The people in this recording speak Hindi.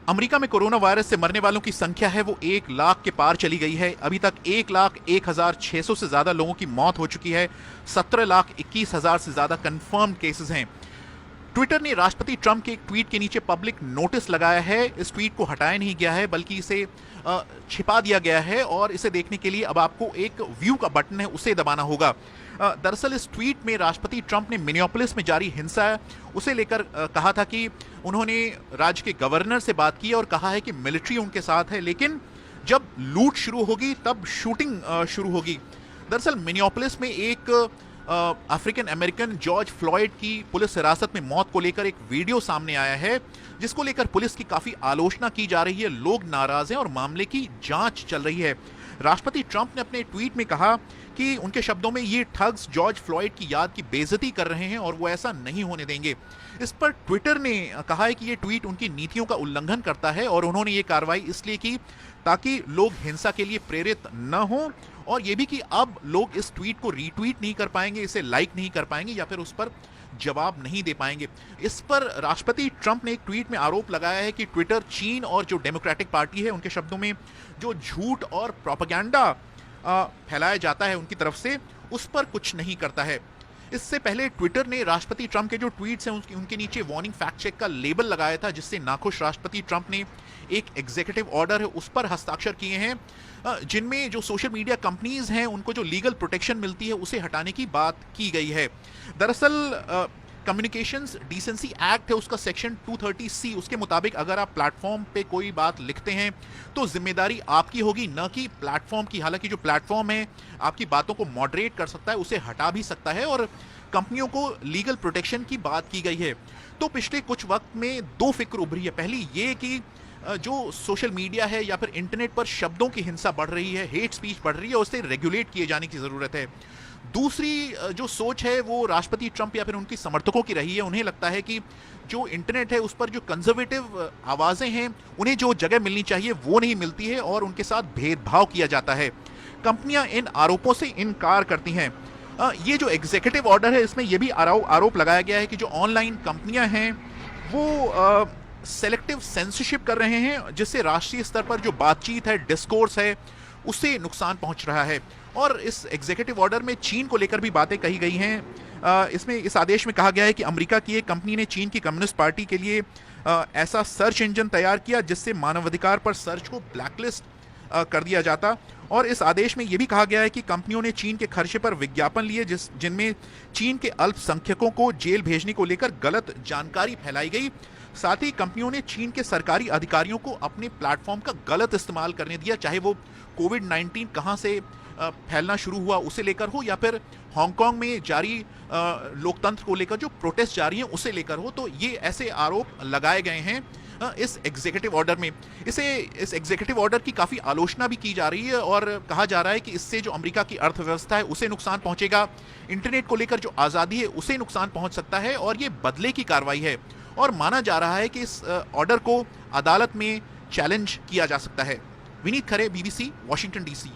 अमेरिका में कोरोना वायरस से मरने वालों की संख्या है वो 1 लाख के पार चली गई है। अभी तक 1,01,600 से ज्यादा लोगों की मौत हो चुकी है। 17,21,000 से ज्यादा कंफर्म्ड केसेस हैं। ट्विटर ने राष्ट्रपति ट्रंप के एक ट्वीट के नीचे पब्लिक नोटिस लगाया है। इस ट्वीट को हटाया नहीं गया है बल्कि इसे छिपा दिया गया है और इसे देखने के लिए अब आपको एक व्यू का बटन है उसे दबाना होगा। दरअसल इस ट्वीट में राष्ट्रपति ट्रंप ने मिनियापोलिस में जारी हिंसा उसे लेकर कहा था कि उन्होंने राज्य के गवर्नर से बात की और कहा है कि मिलिट्री उनके साथ है, लेकिन जब लूट शुरू होगी तब शूटिंग शुरू होगी। दरअसल मिनियापोलिस में एक अफ्रीकन अमेरिकन जॉर्ज फ्लॉयड की पुलिस हिरासत में मौत को लेकर एक वीडियो सामने आया है जिसको लेकर पुलिस की काफी आलोचना की जा रही है। लोग नाराज हैं और मामले की जांच चल रही है। राष्ट्रपति ट्रंप ने अपने ट्वीट में कहा कि उनके शब्दों में ये ठग्स जॉर्ज फ्लॉयड की याद की बेइज्जती कर रहे हैं और वो ऐसा नहीं होने देंगे। इस पर ट्विटर ने कहा है कि ये ट्वीट उनकी नीतियों का उल्लंघन करता है और उन्होंने ये कार्रवाई इसलिए की ताकि लोग हिंसा के लिए प्रेरित न हो और ये भी कि अब लोग इस ट्वीट को रीट्वीट नहीं कर पाएंगे, इसे लाइक नहीं कर पाएंगे या फिर उस पर जवाब नहीं दे पाएंगे। इस पर राष्ट्रपति ट्रंप ने एक ट्वीट में आरोप लगाया है कि ट्विटर चीन और जो डेमोक्रेटिक पार्टी है उनके शब्दों में जो झूठ और प्रोपेगेंडा फैलाया जाता है उनकी तरफ से उस पर कुछ नहीं करता है। इससे पहले ट्विटर ने राष्ट्रपति ट्रंप के जो ट्वीट्स हैं उनके नीचे वार्निंग फैक्ट चेक का लेबल लगाया था, जिससे नाखुश राष्ट्रपति ट्रंप ने एक एग्जीक्यूटिव ऑर्डर है उस पर हस्ताक्षर किए हैं जिनमें जो सोशल मीडिया कंपनीज हैं उनको जो लीगल प्रोटेक्शन मिलती है उसे हटाने की बात की गई है। दरअसल कम्युनिकेशंस डिसेंसी एक्ट है उसका सेक्शन 230C, उसके मुताबिक अगर आप प्लेटफॉर्म पे कोई बात लिखते हैं तो जिम्मेदारी आपकी होगी, न कि प्लेटफॉर्म की। हालांकि जो प्लेटफॉर्म है आपकी बातों को मॉडरेट कर सकता है, उसे हटा भी सकता है और कंपनियों को लीगल प्रोटेक्शन की बात की गई है। तो पिछले कुछ वक्त में दो फिक्र उभरी है। पहली ये कि जो सोशल मीडिया है या फिर इंटरनेट पर शब्दों की हिंसा बढ़ रही है, हेट स्पीच बढ़ रही है, उसे रेगुलेट किए जाने की जरूरत है। दूसरी जो सोच है वो राष्ट्रपति ट्रंप या फिर उनकी समर्थकों की रही है। उन्हें लगता है कि जो इंटरनेट है उस पर जो कंजर्वेटिव आवाजें हैं उन्हें जो जगह मिलनी चाहिए वो नहीं मिलती है और उनके साथ भेदभाव किया जाता है। कंपनियां इन आरोपों से इनकार करती हैं। ये जो एग्जीक्यूटिव ऑर्डर है इसमें यह भी आरोप लगाया गया है कि जो ऑनलाइन कंपनियां हैं वो सेलेक्टिव सेंसरशिप कर रहे हैं, जिससे राष्ट्रीय स्तर पर जो बातचीत है, डिस्कोर्स है, उससे नुकसान पहुंच रहा है। और इस एग्जीक्यूटिव ऑर्डर में चीन को लेकर भी बातें कही गई हैं। इसमें इस आदेश में कहा गया है कि अमेरिका की एक कंपनी ने चीन की कम्युनिस्ट पार्टी के लिए ऐसा सर्च इंजन तैयार किया जिससे मानवाधिकार पर सर्च को ब्लैकलिस्ट कर दिया जाता। और इस आदेश में यह भी कहा गया है कि कंपनियों ने चीन के खर्चे पर विज्ञापन लिए जिनमें चीन के अल्पसंख्यकों को जेल भेजने को लेकर गलत जानकारी फैलाई गई। साथ ही कंपनियों ने चीन के सरकारी अधिकारियों को अपने प्लेटफॉर्म का गलत इस्तेमाल करने दिया, चाहे वो कोविड-19 कहां से फैलना शुरू हुआ उसे लेकर हो या फिर हांगकांग में जारी लोकतंत्र को लेकर जो प्रोटेस्ट जारी हैं उसे लेकर हो। तो ये ऐसे आरोप लगाए गए हैं इस एग्जीक्यूटिव ऑर्डर में। इस एग्जीक्यूटिव ऑर्डर की काफ़ी आलोचना भी की जा रही है और कहा जा रहा है कि इससे जो अमेरिका की अर्थव्यवस्था है उसे नुकसान पहुंचेगा, इंटरनेट को लेकर जो आज़ादी है उसे नुकसान पहुंच सकता है और ये बदले की कार्रवाई है। और माना जा रहा है कि इस ऑर्डर को अदालत में चैलेंज किया जा सकता है। विनीत खरे, BBC, वॉशिंगटन DC।